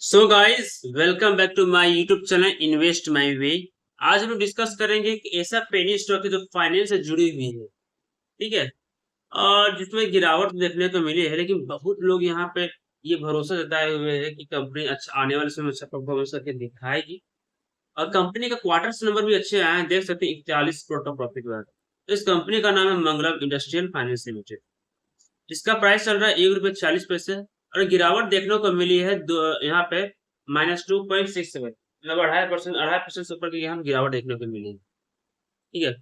So guys, welcome back to my YouTube channel invest my way. आज हम लोग discuss करेंगे एक ऐसा पेनी स्टॉक है जो फाइनेंस से जुड़ी हुई है। ठीक है। और जिसमें गिरावट देखने को मिली है, लेकिन बहुत लोग यहाँ पे ये भरोसा जताए हुए हैं कि कंपनी अच्छा आने वाले समय में अच्छा परफॉर्मेंस करके दिखाएगी। और कंपनी का क्वार्टर्स नंबर भी अच्छे आए हैं, देख सकते हैं 41 करोड़ का प्रॉफिट हुआ है। तो इस कंपनी का नाम है मंगलम इंडस्ट्रियल फाइनेंस लिमिटेड, जिसका प्राइस चल रहा है ₹1.40। और गिरावट देखने को मिली है यहाँ पे -2.67, मतलब 2.5% से ऊपर की यहाँ गिरावट देखने को मिली है। ठीक है।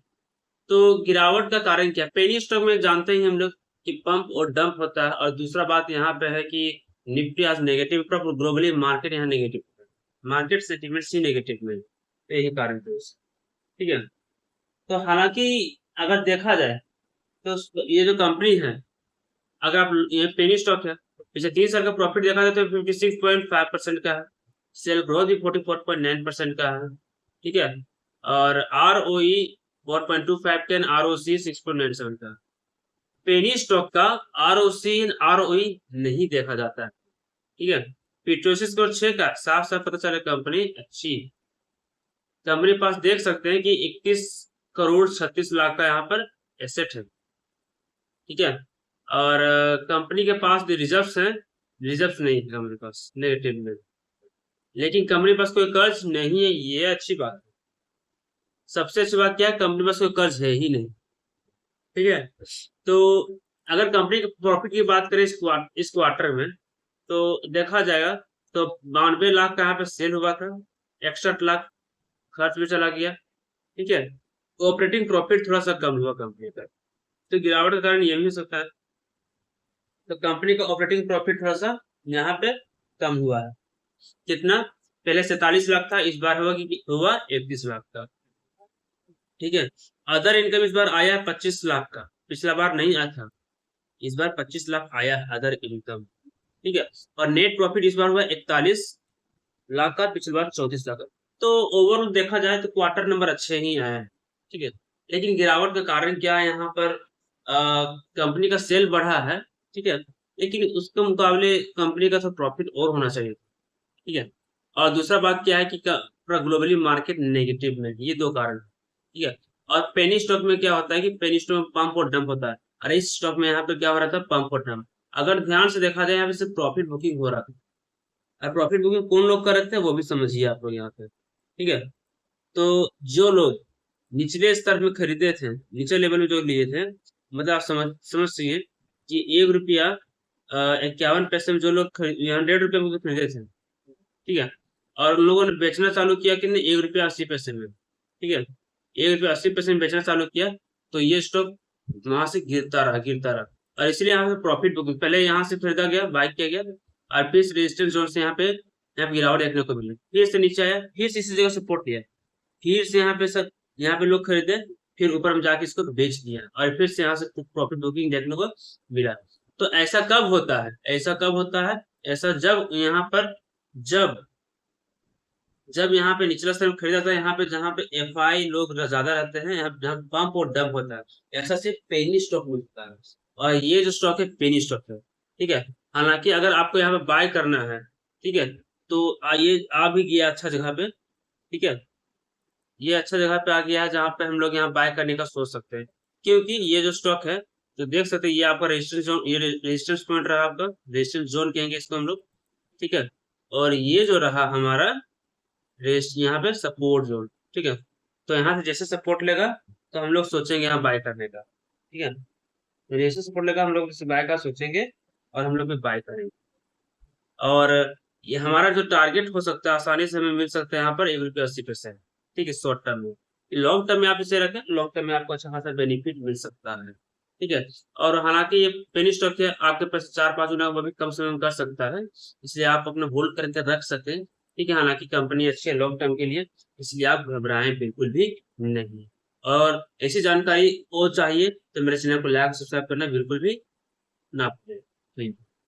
तो गिरावट का कारण क्या? पेनी स्टॉक में जानते ही हम लोग कि पंप और डंप होता है। और दूसरा बात यहाँ पे है कि निफ्टी आज नेगेटिव, ग्लोबली मार्केट यहाँ नेगेटिव है, मार्केट सेंटीमेंट ही नेगेटिव में है। तो यही कारण है ठीक है। तो हालांकि अगर देखा जाए तो ये जो कंपनी है, अगर आप ये पेनी स्टॉक है, पिछले 3 साल का प्रॉफिट देखा जाए तो 56.5% का है। सेल ग्रोथ भी 44.9% का है। ठीक है। और are O E 4.25 10, are O C 6.97 का। पेनी स्टॉक का R O C R O E नहीं देखा जाता है। ठीक है। पिटोसिस स्कोर 6 का साफ साफ पता चले कंपनी अच्छी। कंपनी पास देख सकते हैं कि 21 करोड़ 36 लाख का यहाँ पर एसेट है। ठीक है। और कंपनी के पास जो रिजर्व्स हैं, रिजर्व्स नहीं है कंपनी के पास, नेगेटिव में। लेकिन कंपनी के पास कोई कर्ज नहीं है, ये अच्छी बात है। सबसे अच्छी बात क्या है, कंपनी के पास कोई कर्ज है ही नहीं। ठीक है। तो अगर कंपनी के प्रॉफिट की बात करें इस क्वार्टर में, तो देखा जाएगा तो 92 लाख का यहाँ पे सेल हुआ था, 61 लाख खर्च भी चला गया। ठीक है। ऑपरेटिंग प्रॉफिट थोड़ा सा कम हुआ कंपनी का, तो गिरावट का कारण ये भी हो सकता है। तो कंपनी का ऑपरेटिंग प्रॉफिट थोड़ा सा यहाँ पे कम हुआ है। कितना? पहले 47 लाख था, इस बार हुआ 31 लाख का। ठीक है। अदर इनकम इस बार आया 25 लाख का, पिछला बार नहीं आया था, इस बार 25 लाख आया अदर इनकम। ठीक है। और नेट प्रॉफिट इस बार हुआ 41 लाख का, पिछली बार 34 लाख का। तो ओवरऑल देखा जाए तो क्वार्टर नंबर अच्छे ही आए हैं। ठीक है। लेकिन गिरावट का कारण क्या है? यहाँ पर कंपनी का सेल बढ़ा है। ठीक है। लेकिन उसके मुकाबले कंपनी का तो प्रॉफिट और होना चाहिए। ठीक है। और दूसरा बात क्या है कि पूरा ग्लोबली मार्केट नेगेटिव में है। ये दो कारण। ठीक है। और पेनी स्टॉक में क्या होता है कि पेनी स्टॉक में पंप और डंप होता है, और इस स्टॉक में यहाँ पे क्या हो रहा था? पंप और डंप। अगर ध्यान से देखा जाए यहाँ पे सिर्फ प्रॉफिट बुकिंग हो रहा था। और प्रॉफिट बुकिंग कौन लोग कर रहे थे वो भी समझिए आप लोग यहाँ पे। ठीक है। तो जो लोग निचले स्तर में खरीदे थे, निचले लेवल में जो लिए थे, मतलब आप समझ सकिए कि ₹1 51 पैसे में जो लोग 100 रुपये में खरीदे थे। ठीक है। और उन लोगों ने बेचना चालू किया कि नहीं, ₹1.80 में। ठीक है। ₹1.80 में बेचना चालू किया, तो ये स्टॉक वहां से गिरता रहा। और इसलिए यहाँ पे प्रॉफिट बुकिंग पहले यहाँ से खरीदा गया, बाय किया गया, और फिर रेजिस्टेंस जोन से यहाँ पे गिरावट देखने को मिली, फिर से नीचे आया, फिर से इसी जगह सपोर्ट लिया, फिर से यहाँ पे लोग खरीदे, फिर ऊपर में जाके इसको बेच दिया, और फिर से यहाँ से प्रॉफिट बुकिंग देखने को मिला। तो ऐसा कब होता है? ऐसा कब होता है? ऐसा जब यहाँ पर जब जब यहाँ पे निचला स्तर में खरीदा था, यहाँ पे जहाँ पे एफआई लोग ज्यादा रहते हैं, यहाँ जहाँ पंप और डंप होता है, ऐसा सिर्फ पेनी स्टॉक मिलता है। और ये जो स्टॉक है पेनी स्टॉक है। ठीक है। हालांकि अगर आपको यहाँ पे बाय करना है, ठीक है, तो ये आ भी गया अच्छा जगह पे। ठीक है। ये अच्छा जगह पे आ गया है जहाँ पे हम लोग यहाँ बाय करने का सोच सकते हैं, क्योंकि ये जो स्टॉक है, तो देख सकते हैं ये आपका रेजिस्टेंस जोन, ये रेजिस्टेंस पॉइंट रहा आपका, रेजिस्टेंस जोन कहेंगे इसको हम लोग। ठीक है। और ये जो रहा हमारा रेस्ट, यहाँ पे सपोर्ट जोन। ठीक है। तो यहाँ से जैसे सपोर्ट लेगा तो हम लोग सोचेंगे यहाँ बाय करने का। ठीक है। तो जैसे सपोर्ट लेगा हम लोग जैसे बाय का सोचेंगे, और हम लोग भी बाय करेंगे। और ये हमारा जो टारगेट हो सकता है, आसानी से हमें मिल सकता है यहाँ पर ₹1.80। ठीक है, शॉर्ट टर्म में। लॉन्ग टर्म में आप इसे रखें, लॉन्ग टर्म में आपको अच्छा खासा बेनिफिट मिल सकता है। ठीक है। और हालांकि ये पेनी स्टॉक है, आपके पास 4-5 गुना वो भी कम समय में कर सकता है, इसलिए आप अपना होल्ड करके रख सकें। ठीक है। हालांकि कंपनी अच्छी है लॉन्ग टर्म के लिए, इसलिए आप घबराएं बिल्कुल भी नहीं। और ऐसी जानकारी और चाहिए तो मेरे चैनल को लाइक सब्सक्राइब करना बिल्कुल भी ना भूलें।